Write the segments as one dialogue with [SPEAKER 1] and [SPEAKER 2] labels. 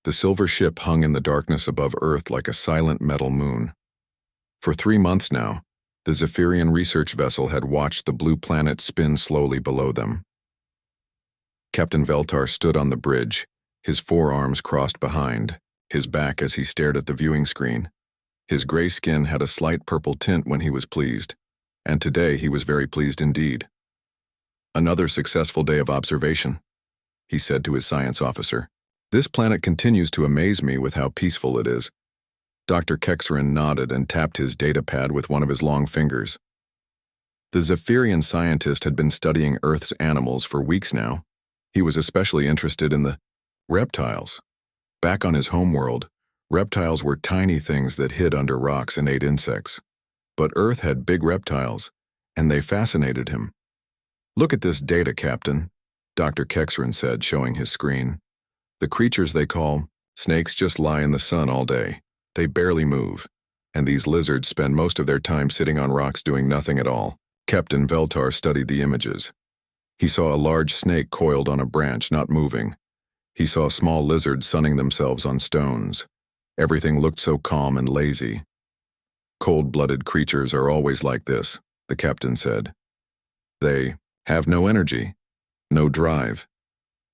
[SPEAKER 1] The silver ship hung in the darkness above Earth like a silent metal moon. For 3 months now, the Zephyrian research vessel had watched the blue planet spin slowly below them. Captain Veltar stood on the bridge, his forearms crossed behind, his back as he stared at the viewing screen. His gray skin had a slight purple tint when he was pleased, and today he was very pleased indeed. "Another successful day of observation," he said to his science officer. "This planet continues to amaze me with how peaceful it is." Dr. Kexerin nodded and tapped his data pad with one of his long fingers. The Zephyrian scientist had been studying Earth's animals for weeks now. He was especially interested in the reptiles. Back on his homeworld, reptiles were tiny things that hid under rocks and ate insects. But Earth had big reptiles, and they fascinated him. "Look at this data, Captain," Dr. Kexerin said, showing his screen. "The creatures they call snakes just lie in the sun all day. They barely move, and these lizards spend most of their time sitting on rocks doing nothing at all." Captain Veltar studied the images. He saw a large snake coiled on a branch, not moving. He saw small lizards sunning themselves on stones. Everything looked so calm and lazy. "Cold-blooded creatures are always like this," the captain said. "They have no energy, no drive.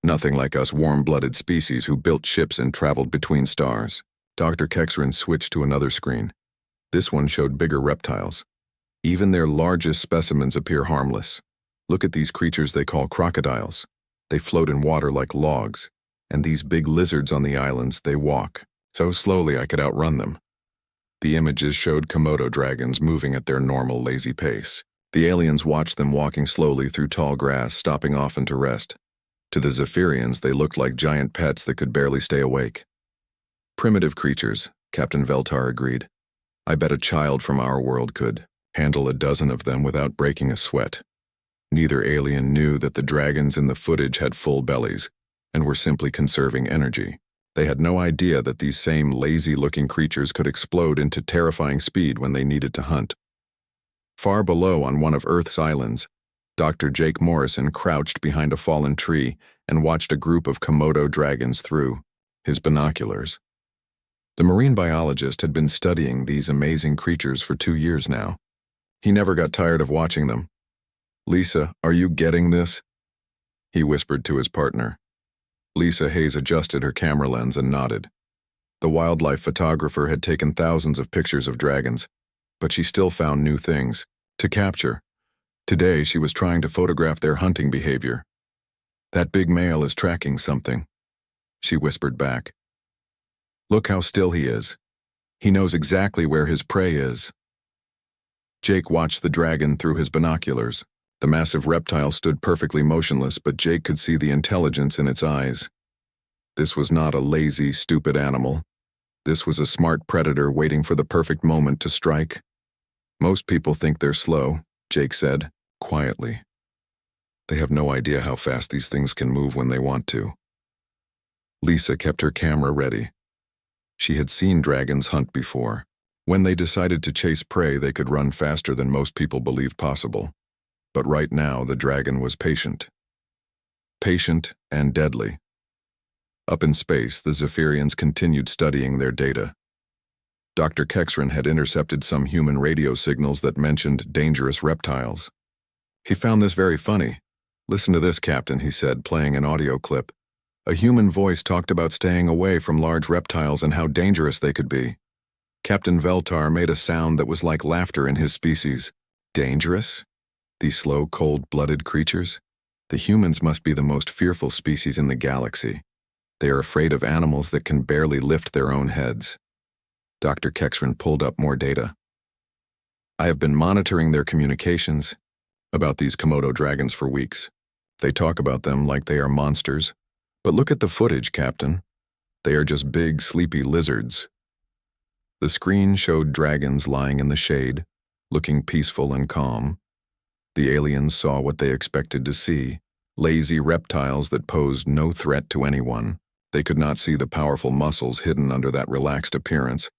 [SPEAKER 1] Nothing like us warm-blooded species who built ships and traveled between stars." Dr. Kexerin switched to another screen. This one showed bigger reptiles. Even their largest specimens appear harmless. "Look at these creatures they call crocodiles. They float in water like logs. And these big lizards on the islands, they walk so slowly I could outrun them." The images showed Komodo dragons moving at their normal lazy pace. The aliens watched them walking slowly through tall grass, stopping often to rest. To the Zephyrians, they looked like giant pets that could barely stay awake. "Primitive creatures," Captain Veltar agreed. "I bet a child from our world could handle a dozen of them without breaking a sweat." Neither alien knew that the dragons in the footage had full bellies and were simply conserving energy. They had no idea that these same lazy-looking creatures could explode into terrifying speed when they needed to hunt. Far below on one of Earth's islands, Dr. Jake Morrison crouched behind a fallen tree and watched a group of Komodo dragons through his binoculars. The marine biologist had been studying these amazing creatures for 2 years now. He never got tired of watching them. "Lisa, are you getting this?" he whispered to his partner. Lisa Hayes adjusted her camera lens and nodded. The wildlife photographer had taken thousands of pictures of dragons, but she still found new things to capture. Today she was trying to photograph their hunting behavior. "That big male is tracking something," she whispered back. "Look how still he is. He knows exactly where his prey is." Jake watched the dragon through his binoculars. The massive reptile stood perfectly motionless, but Jake could see the intelligence in its eyes. This was not a lazy, stupid animal. This was a smart predator waiting for the perfect moment to strike. "Most people think they're slow," Jake said, quietly. "They have no idea how fast these things can move when they want to." Lisa kept her camera ready. She had seen dragons hunt before. When they decided to chase prey, they could run faster than most people believed possible. But right now, the dragon was patient. Patient and deadly. Up in space, the Zephyrians continued studying their data. Dr. Kexerin had intercepted some human radio signals that mentioned dangerous reptiles. He found this very funny. "Listen to this, Captain," he said, playing an audio clip. A human voice talked about staying away from large reptiles and how dangerous they could be. Captain Veltar made a sound that was like laughter in his species. Dangerous? These slow, cold-blooded creatures? The humans must be the most fearful species in the galaxy. They are afraid of animals that can barely lift their own heads. Dr. Kexerin pulled up more data. "I have been monitoring their communications about these Komodo dragons for weeks. They talk about them like they are monsters. But look at the footage, Captain. They are just big, sleepy lizards." The screen showed dragons lying in the shade, looking peaceful and calm. The aliens saw what they expected to see, lazy reptiles that posed no threat to anyone. They could not see the powerful muscles hidden under that relaxed appearance.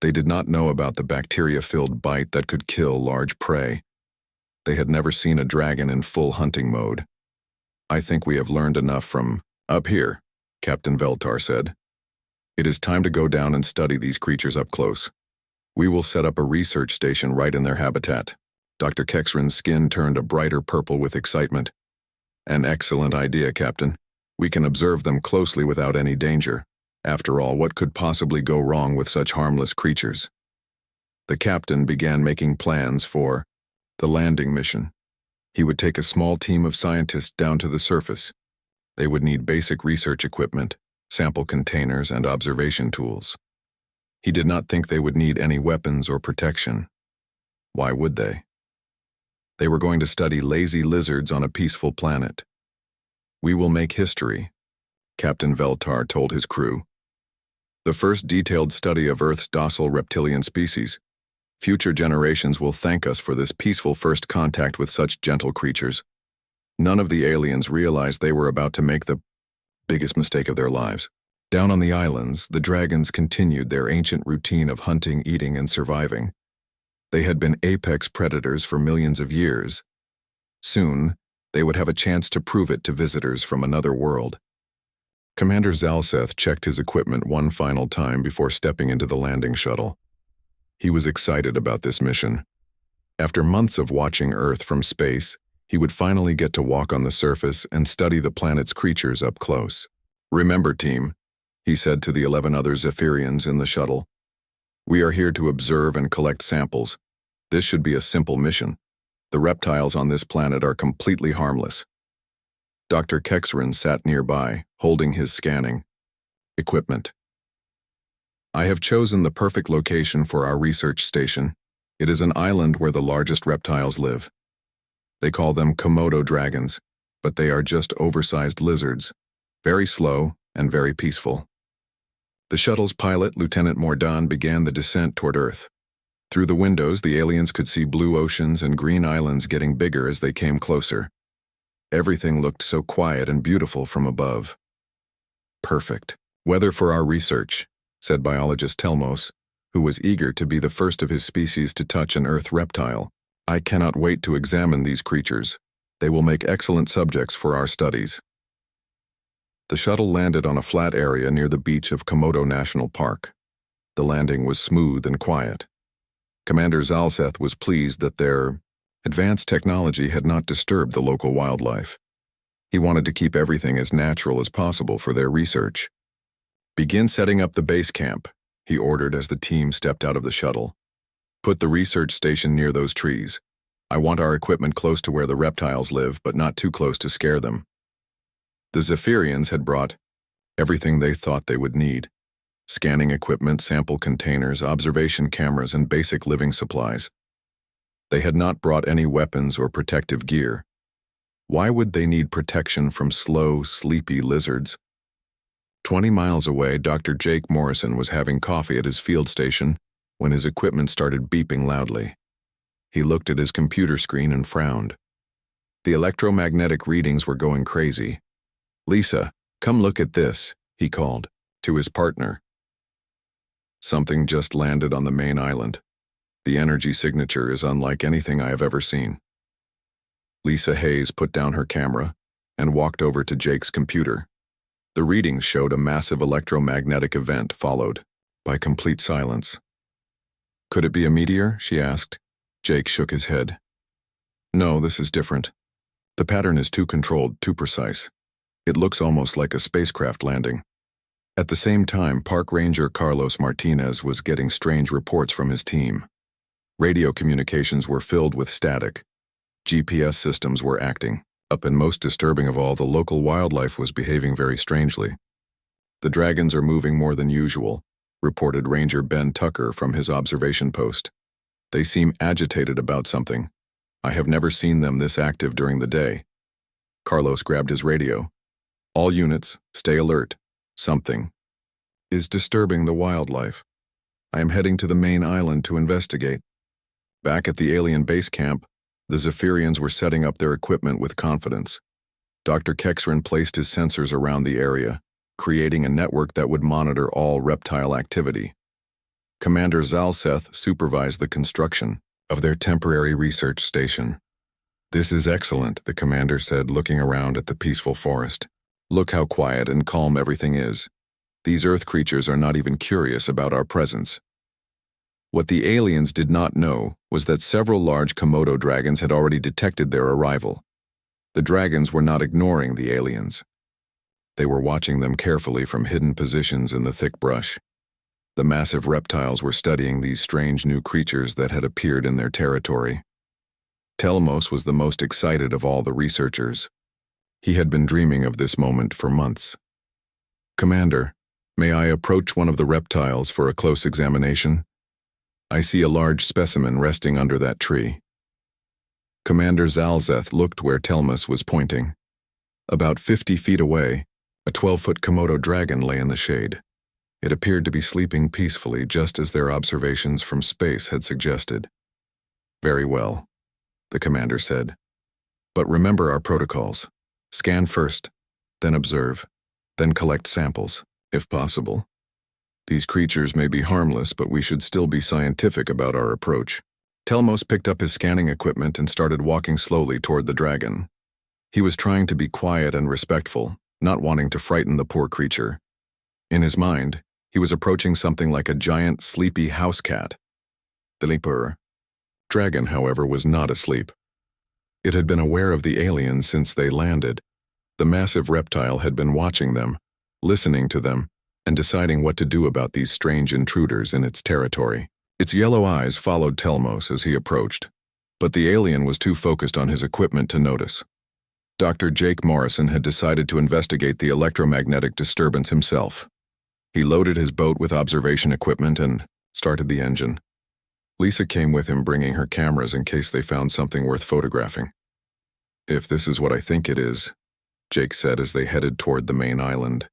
[SPEAKER 1] They did not know about the bacteria-filled bite that could kill large prey. They had never seen a dragon in full hunting mode. "I think we have learned enough from up here," Captain Veltar said. It is time to go down and study these creatures up close. We will set up a research station right in their habitat. Dr. Kexrin's skin turned a brighter purple with excitement. An excellent idea, Captain. We can observe them closely without any danger. After all, what could possibly go wrong with such harmless creatures? The captain began making plans for the landing mission. He would take a small team of scientists down to the surface. They would need basic research equipment, sample containers, and observation tools. He did not think they would need any weapons or protection. Why would they? They were going to study lazy lizards on a peaceful planet. We will make history, Captain Veltar told his crew. The first detailed study of Earth's docile reptilian species. Future generations will thank us for this peaceful first contact with such gentle creatures. None of the aliens realized they were about to make the biggest mistake of their lives. Down on the islands, the dragons continued their ancient routine of hunting, eating, and surviving. They had been apex predators for millions of years. Soon, they would have a chance to prove it to visitors from another world. Commander Zalseth checked his equipment one final time before stepping into the landing shuttle. He was excited about this mission. After months of watching Earth from space, he would finally get to walk on the surface and study the planet's creatures up close. "Remember, team," he said to the 11 other Zephyrians in the shuttle. "We are here to observe and collect samples. This should be a simple mission. The reptiles on this planet are completely harmless." Dr. Kexrin sat nearby, holding his scanning equipment. "I have chosen the perfect location for our research station. It is an island where the largest reptiles live. They call them Komodo dragons, but they are just oversized lizards, very slow and very peaceful." The shuttle's pilot, Lieutenant Mordan, began the descent toward Earth. Through the windows, the aliens could see blue oceans and green islands getting bigger as they came closer. Everything looked so quiet and beautiful from above. "Perfect weather for our research," said biologist Telmos, who was eager to be the first of his species to touch an Earth reptile. "I cannot wait to examine these creatures. They will make excellent subjects for our studies." The shuttle landed on a flat area near the beach of Komodo National Park. The landing was smooth and quiet. Commander Zalseth was pleased that their advanced technology had not disturbed the local wildlife. He wanted to keep everything as natural as possible for their research. "Begin setting up the base camp," he ordered as the team stepped out of the shuttle. "Put the research station near those trees. I want our equipment close to where the reptiles live, but not too close to scare them." The Zephyrians had brought everything they thought they would need: scanning equipment, sample containers, observation cameras, and basic living supplies. They had not brought any weapons or protective gear. Why would they need protection from slow, sleepy lizards? 20 miles away, Dr. Jake Morrison was having coffee at his field station when his equipment started beeping loudly. He looked at his computer screen and frowned. The electromagnetic readings were going crazy. "Lisa, come look at this," he called to his partner. "Something just landed on the main island. The energy signature is unlike anything I have ever seen." Lisa Hayes put down her camera and walked over to Jake's computer. The readings showed a massive electromagnetic event followed by complete silence. "Could it be a meteor?" she asked. Jake shook his head. "No, this is different. The pattern is too controlled, too precise. It looks almost like a spacecraft landing." At the same time, Park Ranger Carlos Martinez was getting strange reports from his team. Radio communications were filled with static. GPS systems were acting up, and most disturbing of all, the local wildlife was behaving very strangely. "The dragons are moving more than usual," reported Ranger Ben Tucker from his observation post. "They seem agitated about something. I have never seen them this active during the day." Carlos grabbed his radio. "All units, stay alert. Something is disturbing the wildlife. I am heading to the main island to investigate." Back at the alien base camp, the Zephyrians were setting up their equipment with confidence. Dr. Kexrin placed his sensors around the area, creating a network that would monitor all reptile activity. Commander Zalseth supervised the construction of their temporary research station. "This is excellent," the commander said, looking around at the peaceful forest. "Look how quiet and calm everything is. These Earth creatures are not even curious about our presence. What the aliens did not know was that several large Komodo dragons had already detected their arrival. The dragons were not ignoring the aliens. They were watching them carefully from hidden positions in the thick brush. The massive reptiles were studying these strange new creatures that had appeared in their territory. Telmos was the most excited of all the researchers. He had been dreaming of this moment for months. "Commander, may I approach one of the reptiles for a close examination? I see a large specimen resting under that tree." Commander Zalzeth looked where Telmus was pointing. About 50 feet away, a 12-foot Komodo dragon lay in the shade. It appeared to be sleeping peacefully, just as their observations from space had suggested. "Very well," the commander said. "But remember our protocols. Scan first, then observe, then collect samples, if possible. These creatures may be harmless, but we should still be scientific about our approach." Telmos picked up his scanning equipment and started walking slowly toward the dragon. He was trying to be quiet and respectful, not wanting to frighten the poor creature. In his mind, he was approaching something like a giant, sleepy house cat. The leaper. Dragon, however, was not asleep. It had been aware of the aliens since they landed. The massive reptile had been watching them, listening to them, and deciding what to do about these strange intruders in its territory. Its yellow eyes followed Telmos as he approached, but the alien was too focused on his equipment to notice. Dr. Jake Morrison had decided to investigate the electromagnetic disturbance himself. He loaded his boat with observation equipment and started the engine. Lisa came with him, bringing her cameras in case they found something worth photographing. "If this is what I think it is," Jake said as they headed toward the main island,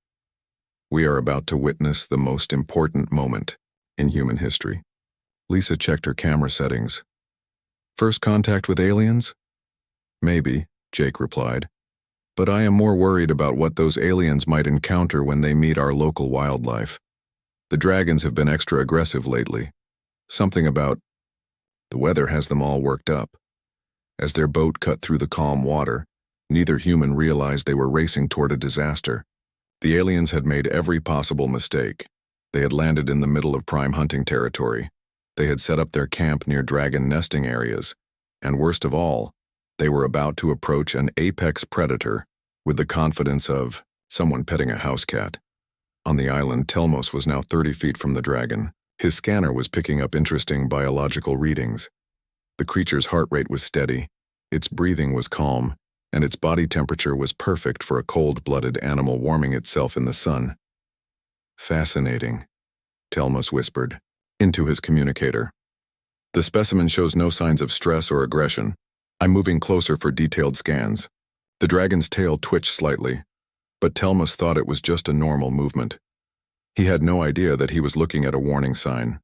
[SPEAKER 1] "we are about to witness the most important moment in human history." Lisa checked her camera settings. "First contact with aliens?" "Maybe," Jake replied. "But I am more worried about what those aliens might encounter when they meet our local wildlife. The dragons have been extra aggressive lately. Something about the weather has them all worked up." As their boat cut through the calm water, neither human realized they were racing toward a disaster. The aliens had made every possible mistake. They had landed in the middle of prime hunting territory. They had set up their camp near dragon nesting areas. And worst of all, they were about to approach an apex predator with the confidence of someone petting a house cat. On the island, Telmos was now 30 feet from the dragon. His scanner was picking up interesting biological readings. The creature's heart rate was steady, its breathing was calm, and its body temperature was perfect for a cold-blooded animal warming itself in the sun. "Fascinating," Telmos whispered into his communicator. "The specimen shows no signs of stress or aggression. I'm moving closer for detailed scans." The dragon's tail twitched slightly, but Telmos thought it was just a normal movement. He had no idea that he was looking at a warning sign.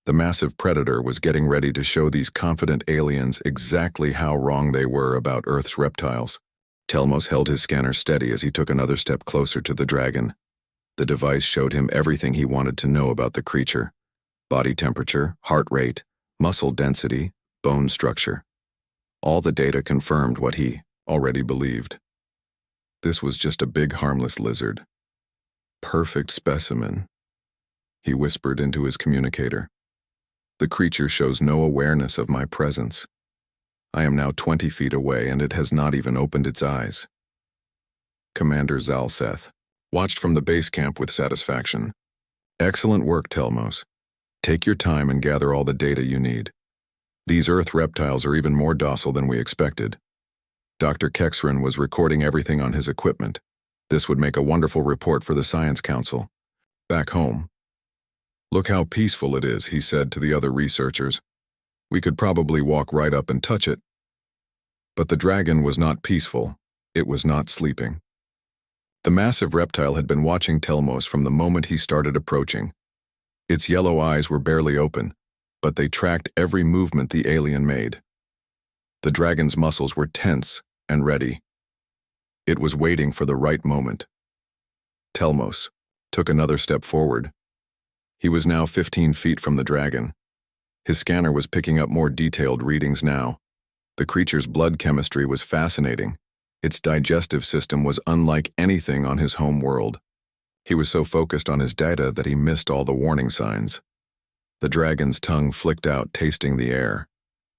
[SPEAKER 1] The massive predator was getting ready to show these confident aliens exactly how wrong they were about Earth's reptiles. Telmos held his scanner steady as he took another step closer to the dragon. The device showed him everything he wanted to know about the creature: body temperature, heart rate, muscle density, bone structure. All the data confirmed what he already believed. This was just a big, harmless lizard. "Perfect specimen," he whispered into his communicator. "The creature shows no awareness of my presence. I am now 20 feet away, and it has not even opened its eyes." Commander Zalseth watched from the base camp with satisfaction. "Excellent work, Telmos. Take your time and gather all the data you need. These Earth reptiles are even more docile than we expected." Dr. Kexran was recording everything on his equipment. This would make a wonderful report for the Science Council. Back home, "Look how peaceful it is," he said to the other researchers. "We could probably walk right up and touch it." But the dragon was not peaceful. It was not sleeping. The massive reptile had been watching Telmos from the moment he started approaching. Its yellow eyes were barely open, but they tracked every movement the alien made. The dragon's muscles were tense and ready. It was waiting for the right moment. Telmos took another step forward. He was now 15 feet from the dragon. His scanner was picking up more detailed readings now. The creature's blood chemistry was fascinating. Its digestive system was unlike anything on his home world. He was so focused on his data that he missed all the warning signs. The dragon's tongue flicked out, tasting the air.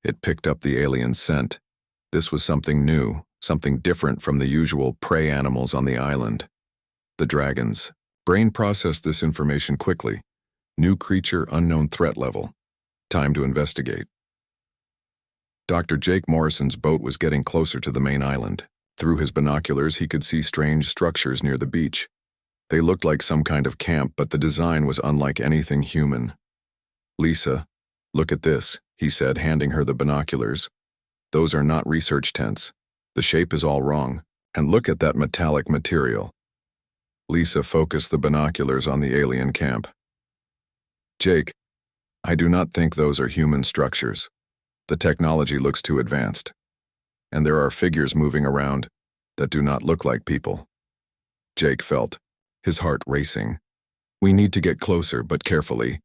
[SPEAKER 1] It picked up the alien scent. This was something new, something different from the usual prey animals on the island. The dragon's brain processed this information quickly. New creature, unknown threat level. Time to investigate. Dr. Jake Morrison's boat was getting closer to the main island. Through his binoculars, he could see strange structures near the beach. They looked like some kind of camp, but the design was unlike anything human. "Lisa, look at this," he said, handing her the binoculars. "Those are not research tents. The shape is all wrong. And look at that metallic material." Lisa focused the binoculars on the alien camp. "Jake, I do not think those are human structures. The technology looks too advanced. And there are figures moving around that do not look like people." Jake felt his heart racing. "We need to get closer, but carefully.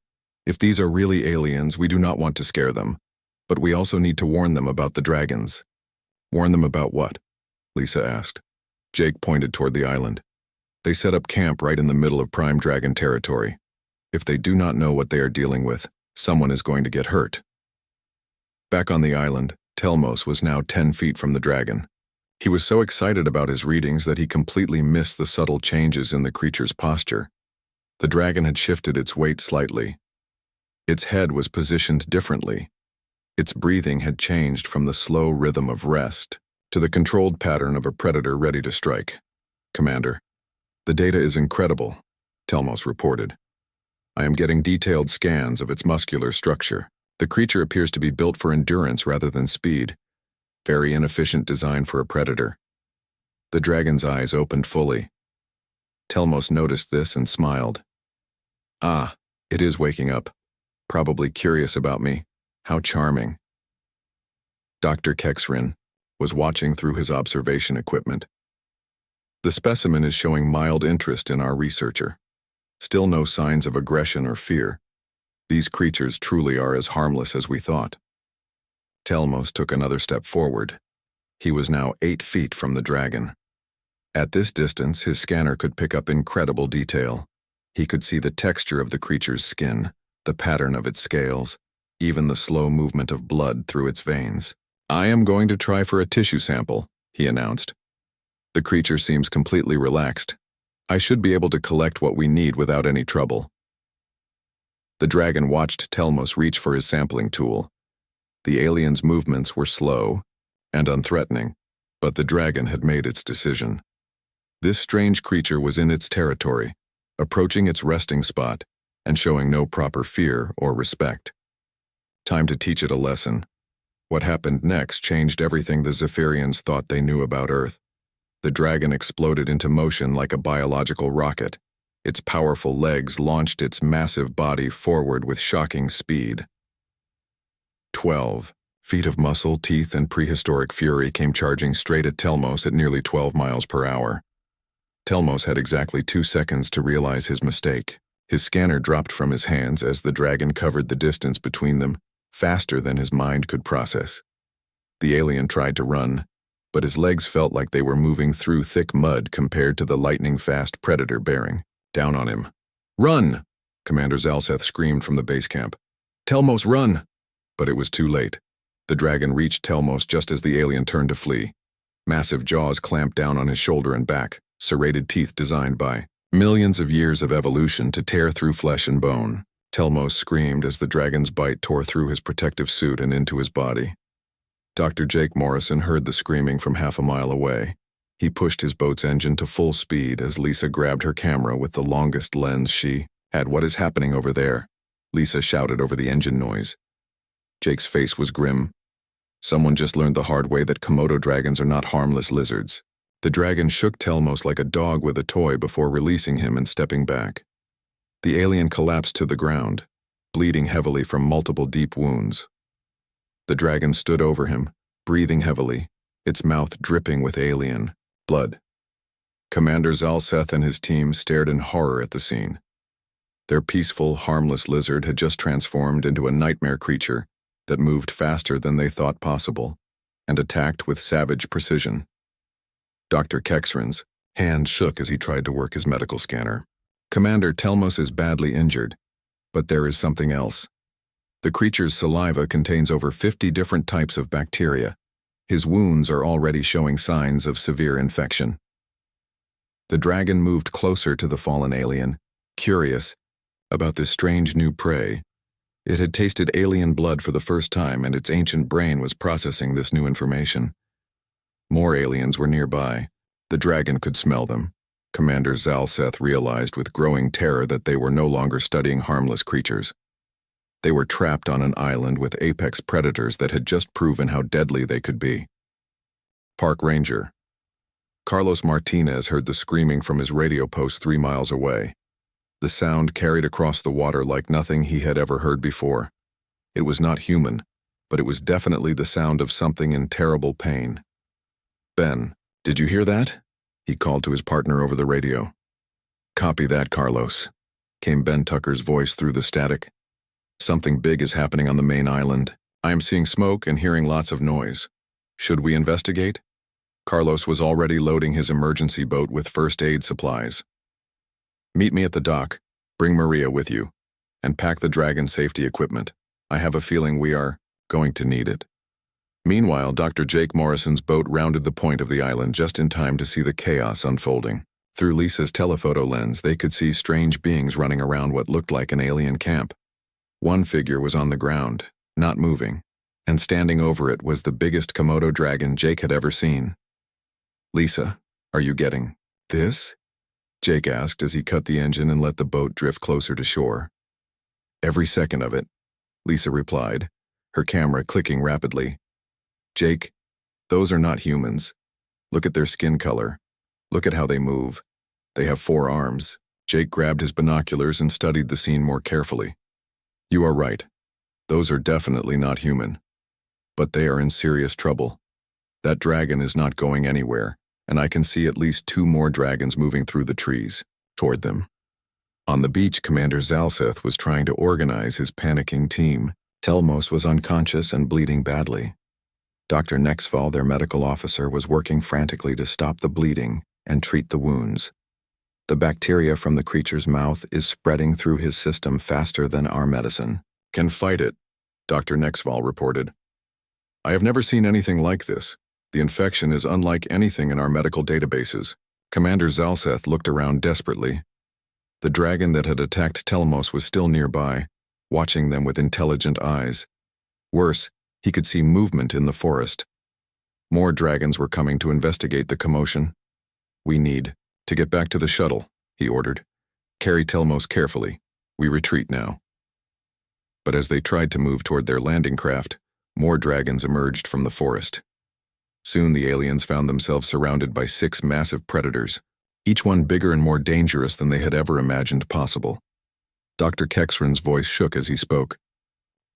[SPEAKER 1] If these are really aliens, we do not want to scare them. But we also need to warn them about the dragons." "Warn them about what?" Lisa asked. Jake pointed toward the island. "They set up camp right in the middle of prime dragon territory. If they do not know what they are dealing with, someone is going to get hurt." Back on the island, Telmos was now 10 feet from the dragon. He was so excited about his readings that he completely missed the subtle changes in the creature's posture. The dragon had shifted its weight slightly. Its head was positioned differently. Its breathing had changed from the slow rhythm of rest to the controlled pattern of a predator ready to strike. "Commander, the data is incredible," Telmos reported. "I am getting detailed scans of its muscular structure. The creature appears to be built for endurance rather than speed. Very inefficient design for a predator." The dragon's eyes opened fully. Telmos noticed this and smiled. "Ah, it is waking up. Probably curious about me. How charming." Dr. Kexrin was watching through his observation equipment. "The specimen is showing mild interest in our researcher. Still no signs of aggression or fear. These creatures truly are as harmless as we thought." Telmos took another step forward. He was now 8 feet from the dragon. At this distance, his scanner could pick up incredible detail. He could see the texture of the creature's skin, the pattern of its scales, even the slow movement of blood through its veins. "I am going to try for a tissue sample," he announced. "The creature seems completely relaxed. I should be able to collect what we need without any trouble." The dragon watched Telmos reach for his sampling tool. The alien's movements were slow and unthreatening, but the dragon had made its decision. This strange creature was in its territory, approaching its resting spot, and showing no proper fear or respect. Time to teach it a lesson. What happened next changed everything the Zephyrians thought they knew about Earth. The dragon exploded into motion like a biological rocket. Its powerful legs launched its massive body forward with shocking speed. 12 feet of muscle, teeth, and prehistoric fury came charging straight at Telmos at nearly 12 miles per hour. Telmos had exactly 2 seconds to realize his mistake. His scanner dropped from his hands as the dragon covered the distance between them, faster than his mind could process. The alien tried to run, but his legs felt like they were moving through thick mud compared to the lightning-fast predator bearing down on him. "Run!" Commander Zalseth screamed from the base camp. "Telmos, run!" But it was too late. The dragon reached Telmos just as the alien turned to flee. Massive jaws clamped down on his shoulder and back, serrated teeth designed by millions of years of evolution to tear through flesh and bone. Telmos screamed as the dragon's bite tore through his protective suit and into his body. Dr. Jake Morrison heard the screaming from half a mile away. He pushed his boat's engine to full speed as Lisa grabbed her camera with the longest lens she had. "What is happening over there?" Lisa shouted over the engine noise. Jake's face was grim. Someone just learned the hard way that Komodo dragons are not harmless lizards. The dragon shook Telmos like a dog with a toy before releasing him and stepping back. The alien collapsed to the ground, bleeding heavily from multiple deep wounds. The dragon stood over him, breathing heavily, its mouth dripping with alien blood. Commander Zalseth and his team stared in horror at the scene. Their peaceful, harmless lizard had just transformed into a nightmare creature that moved faster than they thought possible and attacked with savage precision. Dr. Kexrin's hand shook as he tried to work his medical scanner. Commander Telmos is badly injured, but there is something else. The creature's saliva contains over 50 different types of bacteria. His wounds are already showing signs of severe infection. The dragon moved closer to the fallen alien, curious about this strange new prey. It had tasted alien blood for the first time, and its ancient brain was processing this new information. More aliens were nearby. The dragon could smell them. Commander Zalseth realized with growing terror that they were no longer studying harmless creatures. They were trapped on an island with apex predators that had just proven how deadly they could be. Park Ranger. Carlos Martinez heard the screaming from his radio post 3 miles away. The sound carried across the water like nothing he had ever heard before. It was not human, but it was definitely the sound of something in terrible pain. "Ben, did you hear that?" he called to his partner over the radio. "Copy that, Carlos," came Ben Tucker's voice through the static. "Something big is happening on the main island. I am seeing smoke and hearing lots of noise. Should we investigate?" Carlos was already loading his emergency boat with first aid supplies. "Meet me at the dock, bring Maria with you, and pack the dragon safety equipment. I have a feeling we are going to need it." Meanwhile, Dr. Jake Morrison's boat rounded the point of the island just in time to see the chaos unfolding. Through Lisa's telephoto lens, they could see strange beings running around what looked like an alien camp. One figure was on the ground, not moving, and standing over it was the biggest Komodo dragon Jake had ever seen. "Lisa, are you getting this?" Jake asked as he cut the engine and let the boat drift closer to shore. "Every second of it," Lisa replied, her camera clicking rapidly. "Jake, those are not humans. Look at their skin color. Look at how they move. They have 4 arms." Jake grabbed his binoculars and studied the scene more carefully. "You are right. Those are definitely not human. But they are in serious trouble. That dragon is not going anywhere, and I can see at least 2 more dragons moving through the trees, toward them." On the beach, Commander Zalseth was trying to organize his panicking team. Telmos was unconscious and bleeding badly. Dr. Nexval, their medical officer, was working frantically to stop the bleeding and treat the wounds. The bacteria from the creature's mouth is spreading through his system faster than our medicine. "Can fight it," Dr. Nexval reported. "I have never seen anything like this. The infection is unlike anything in our medical databases." Commander Zalseth looked around desperately. The dragon that had attacked Telmos was still nearby, watching them with intelligent eyes. Worse, he could see movement in the forest. More dragons were coming to investigate the commotion. "We need to get back to the shuttle," he ordered. "Carry Telmos carefully. We retreat now." But as they tried to move toward their landing craft, more dragons emerged from the forest. Soon the aliens found themselves surrounded by 6 massive predators, each one bigger and more dangerous than they had ever imagined possible. Dr. Kexran's voice shook as he spoke.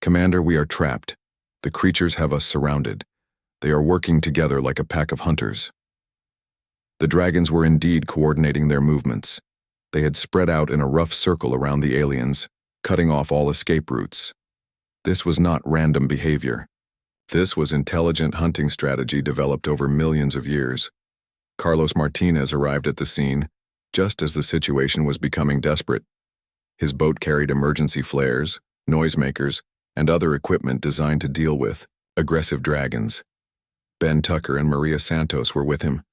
[SPEAKER 1] "Commander, we are trapped. The creatures have us surrounded. They are working together like a pack of hunters." The dragons were indeed coordinating their movements. They had spread out in a rough circle around the aliens, cutting off all escape routes. This was not random behavior. This was intelligent hunting strategy developed over millions of years. Carlos Martinez arrived at the scene just as the situation was becoming desperate. His boat carried emergency flares, noisemakers, and other equipment designed to deal with aggressive dragons. Ben Tucker and Maria Santos were with him,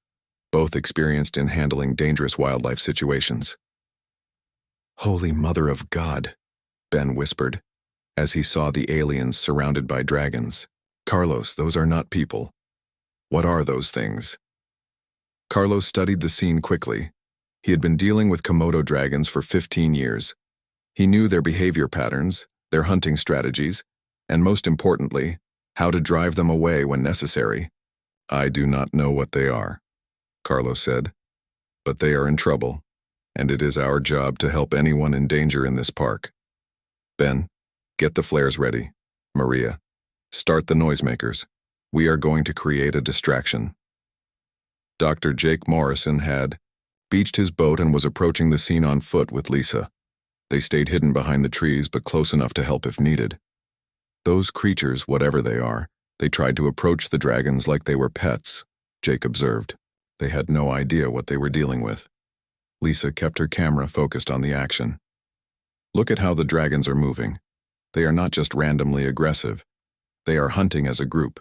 [SPEAKER 1] both experienced in handling dangerous wildlife situations. "Holy Mother of God," Ben whispered, as he saw the aliens surrounded by dragons. "Carlos, those are not people. What are those things?" Carlos studied the scene quickly. He had been dealing with Komodo dragons for 15 years. He knew their behavior patterns, their hunting strategies, and most importantly, how to drive them away when necessary. "I do not know what they are," Carlos said, "but they are in trouble, and it is our job to help anyone in danger in this park. Ben, get the flares ready. Maria, start the noisemakers. We are going to create a distraction." Dr. Jake Morrison had beached his boat and was approaching the scene on foot with Lisa. They stayed hidden behind the trees, but close enough to help if needed. Those creatures, whatever they are, they tried to approach the dragons like they were pets, Jake observed. They had no idea what they were dealing with. Lisa kept her camera focused on the action. Look at how the dragons are moving. They are not just randomly aggressive. They are hunting as a group.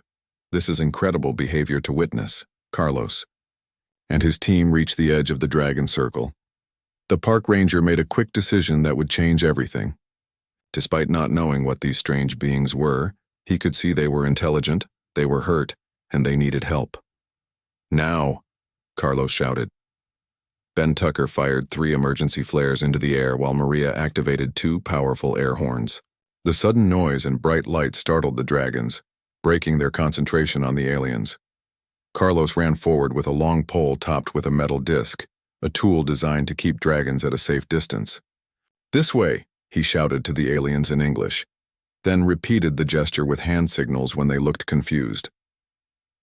[SPEAKER 1] This is incredible behavior to witness. Carlos and his team reached the edge of the dragon circle. The park ranger made a quick decision that would change everything. Despite not knowing what these strange beings were, he could see they were intelligent, they were hurt, and they needed help. Now, Carlos shouted. Ben Tucker fired 3 emergency flares into the air while Maria activated 2 powerful air horns. The sudden noise and bright light startled the dragons, breaking their concentration on the aliens. Carlos ran forward with a long pole topped with a metal disc, a tool designed to keep dragons at a safe distance. "This way," he shouted to the aliens in English, then repeated the gesture with hand signals when they looked confused.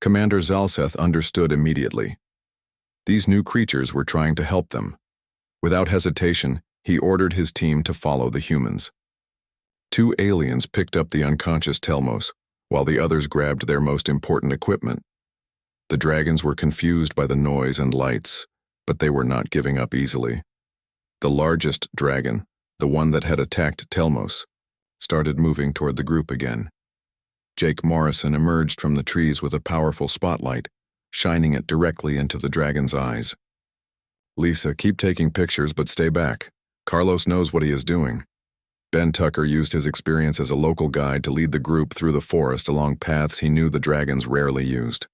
[SPEAKER 1] Commander Zalseth understood immediately. These new creatures were trying to help them. Without hesitation, he ordered his team to follow the humans. 2 aliens picked up the unconscious Telmos, while the others grabbed their most important equipment. The dragons were confused by the noise and lights, but they were not giving up easily. The largest dragon, the one that had attacked Telmos, started moving toward the group again. Jake Morrison emerged from the trees with a powerful spotlight, shining it directly into the dragon's eyes. "Lisa, keep taking pictures, but stay back. Carlos knows what he is doing." Ben Tucker used his experience as a local guide to lead the group through the forest along paths he knew the dragons rarely used.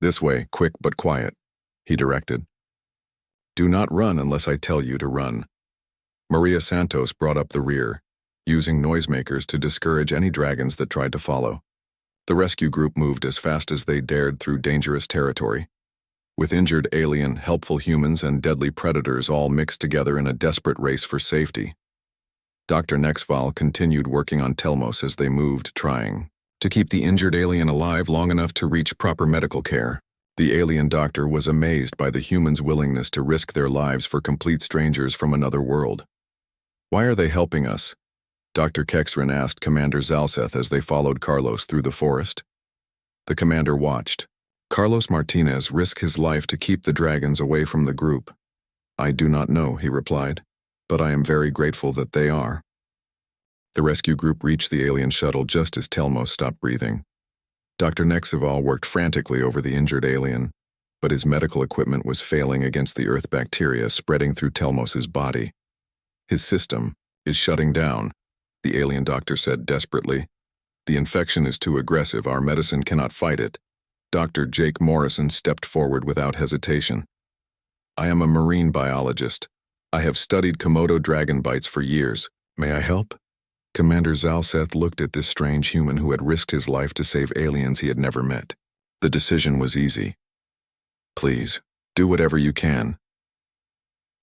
[SPEAKER 1] "This way, quick but quiet," he directed. "Do not run unless I tell you to run." Maria Santos brought up the rear, using noisemakers to discourage any dragons that tried to follow. The rescue group moved as fast as they dared through dangerous territory, with injured alien, helpful humans, and deadly predators all mixed together in a desperate race for safety. Dr. Nexval continued working on Telmos as they moved, trying to keep the injured alien alive long enough to reach proper medical care. The alien doctor was amazed by the humans' willingness to risk their lives for complete strangers from another world. "Why are they helping us?" Dr. Kexrin asked Commander Zalseth as they followed Carlos through the forest. The commander watched. Carlos Martinez risked his life to keep the dragons away from the group. "I do not know," he replied, "but I am very grateful that they are." The rescue group reached the alien shuttle just as Telmos stopped breathing. Dr. Nexval worked frantically over the injured alien, but his medical equipment was failing against the Earth bacteria spreading through Telmos's body. "His system is shutting down," the alien doctor said desperately. "The infection is too aggressive. Our medicine cannot fight it." Dr. Jake Morrison stepped forward without hesitation. "I am a marine biologist. I have studied Komodo dragon bites for years. May I help?" Commander Zalseth looked at this strange human who had risked his life to save aliens he had never met. The decision was easy. "Please, do whatever you can."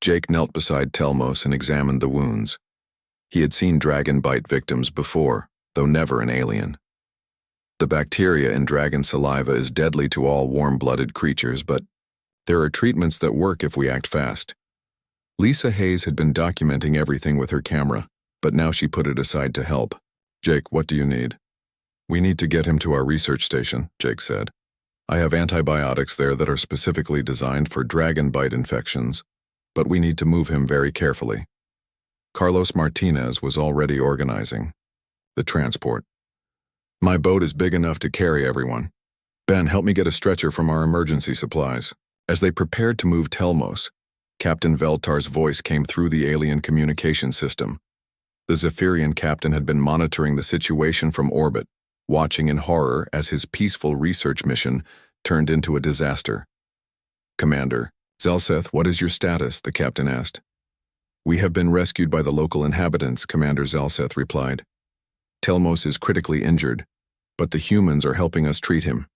[SPEAKER 1] Jake knelt beside Telmos and examined the wounds. He had seen dragon bite victims before, though never an alien. The bacteria in dragon saliva is deadly to all warm-blooded creatures, but there are treatments that work if we act fast. Lisa Hayes had been documenting everything with her camera, but now she put it aside to help. "Jake, what do you need?" "We need to get him to our research station," Jake said. "I have antibiotics there that are specifically designed for dragon bite infections, but we need to move him very carefully." Carlos Martinez was already organizing the transport. "My boat is big enough to carry everyone. Ben, help me get a stretcher from our emergency supplies." As they prepared to move Telmos, Captain Veltar's voice came through the alien communication system. The Zephyrian captain had been monitoring the situation from orbit, watching in horror as his peaceful research mission turned into a disaster. "Commander Zalseth, what is your status?" the captain asked. "We have been rescued by the local inhabitants," Commander Zalseth replied. "Telmos is critically injured, but the humans are helping us treat him.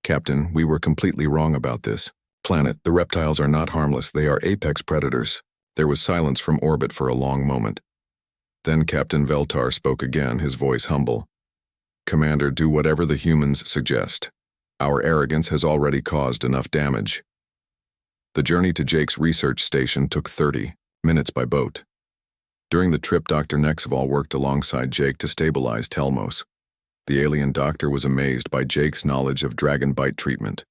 [SPEAKER 1] Captain, we were completely wrong about this. Planet, the reptiles are not harmless, they are apex predators." There was silence from orbit for a long moment. Then Captain Veltar spoke again, his voice humble. "Commander, do whatever the humans suggest. Our arrogance has already caused enough damage." The journey to Jake's research station took 30 minutes by boat. During the trip, Dr. Nexval worked alongside Jake to stabilize Telmos. The alien doctor was amazed by Jake's knowledge of dragon bite treatment.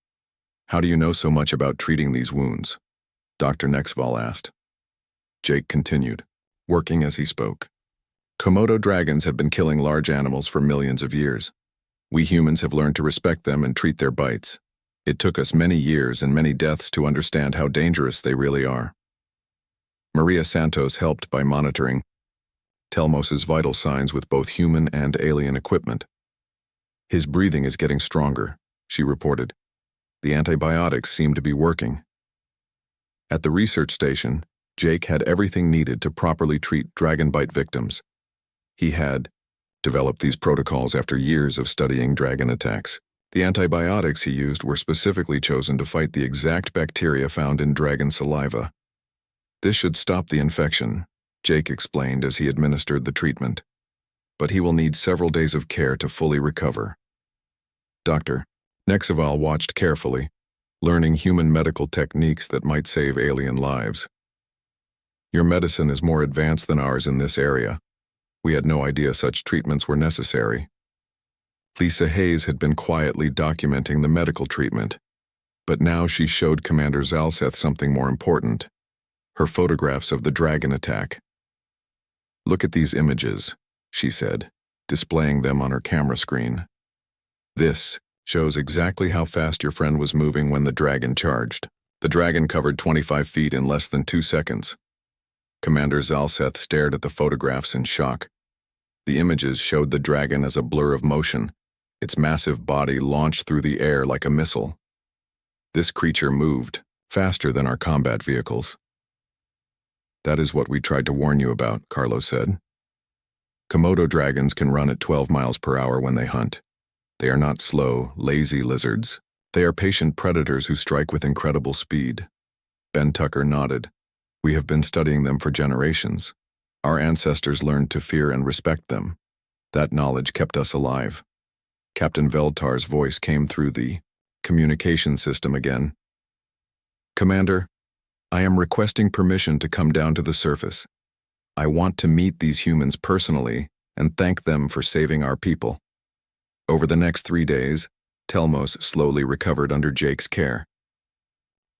[SPEAKER 1] "How do you know so much about treating these wounds?" Dr. Nexval asked. Jake continued, working as he spoke. Komodo dragons have been killing large animals for millions of years. We humans have learned to respect them and treat their bites. It took us many years and many deaths to understand how dangerous they really are. Maria Santos helped by monitoring Telmos's vital signs with both human and alien equipment. His breathing is getting stronger, she reported. The antibiotics seem to be working. At the research station, Jake had everything needed to properly treat dragon bite victims. He had developed these protocols after years of studying dragon attacks. The antibiotics he used were specifically chosen to fight the exact bacteria found in dragon saliva. This should stop the infection, Jake explained as he administered the treatment. But he will need several days of care to fully recover. Dr. Nexval watched carefully, learning human medical techniques that might save alien lives. Your medicine is more advanced than ours in this area. We had no idea such treatments were necessary. Lisa Hayes had been quietly documenting the medical treatment, but now she showed Commander Zalseth something more important: her photographs of the dragon attack. Look at these images, she said, displaying them on her camera screen. This shows exactly how fast your friend was moving when the dragon charged. The dragon covered 25 feet in less than 2 seconds. Commander Zalseth stared at the photographs in shock. The images showed the dragon as a blur of motion, its massive body launched through the air like a missile. This creature moved faster than our combat vehicles. That is what we tried to warn you about, Carlos said. Komodo dragons can run at 12 miles per hour when they hunt. They are not slow, lazy lizards. They are patient predators who strike with incredible speed. Ben Tucker nodded. We have been studying them for generations. Our ancestors learned to fear and respect them. That knowledge kept us alive. Captain Veltar's voice came through the communication system again. Commander, I am requesting permission to come down to the surface. I want to meet these humans personally and thank them for saving our people. Over the next 3 days, Telmos slowly recovered under Jake's care.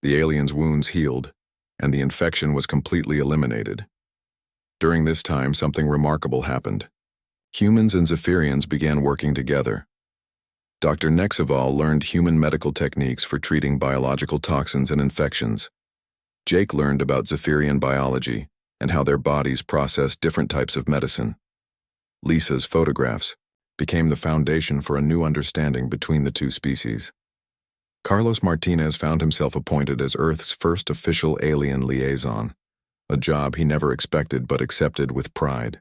[SPEAKER 1] The alien's wounds healed, and the infection was completely eliminated. During this time, something remarkable happened. Humans and Zephyrians began working together. Dr. Nexval learned human medical techniques for treating biological toxins and infections. Jake learned about Zephyrian biology and how their bodies process different types of medicine. Lisa's photographs became the foundation for a new understanding between the two species. Carlos Martinez found himself appointed as Earth's first official alien liaison, a job he never expected but accepted with pride.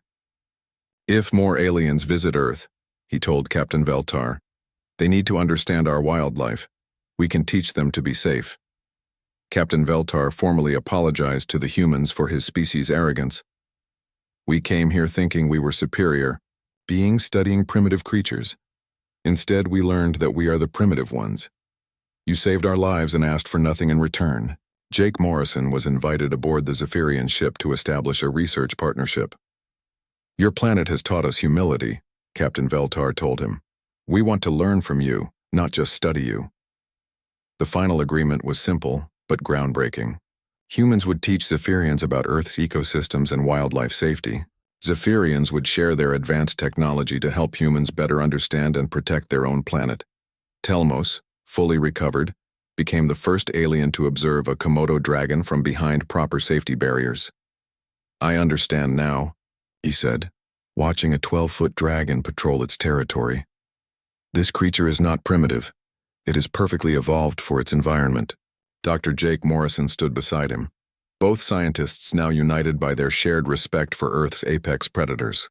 [SPEAKER 1] If more aliens visit Earth, he told Captain Veltar, they need to understand our wildlife. We can teach them to be safe. Captain Veltar formally apologized to the humans for his species' arrogance. We came here thinking we were superior, beings studying primitive creatures. Instead, we learned that we are the primitive ones. You saved our lives and asked for nothing in return. Jake Morrison was invited aboard the Zephyrian ship to establish a research partnership. Your planet has taught us humility, Captain Veltar told him. We want to learn from you, not just study you. The final agreement was simple, but groundbreaking. Humans would teach Zephyrians about Earth's ecosystems and wildlife safety. Zephyrians would share their advanced technology to help humans better understand and protect their own planet. Telmos, fully recovered, became the first alien to observe a Komodo dragon from behind proper safety barriers. I understand now, he said, watching a 12-foot dragon patrol its territory. This creature is not primitive. It is perfectly evolved for its environment. Dr. Jake Morrison stood beside him, both scientists now united by their shared respect for Earth's apex predators.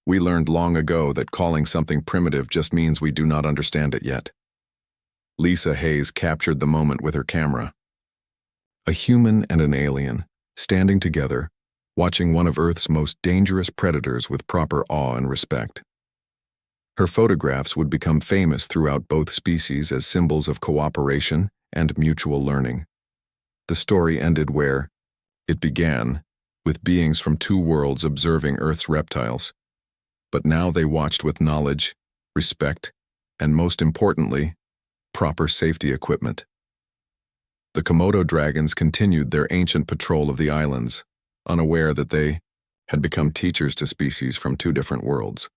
[SPEAKER 1] We learned long ago that calling something primitive just means we do not understand it yet. Lisa Hayes captured the moment with her camera. A human and an alien, standing together, watching one of Earth's most dangerous predators with proper awe and respect. Her photographs would become famous throughout both species as symbols of cooperation and mutual learning. The story ended where it began, with beings from two worlds observing Earth's reptiles. But now they watched with knowledge, respect, and most importantly, proper safety equipment. The Komodo dragons continued their ancient patrol of the islands, unaware that they had become teachers to species from two different worlds.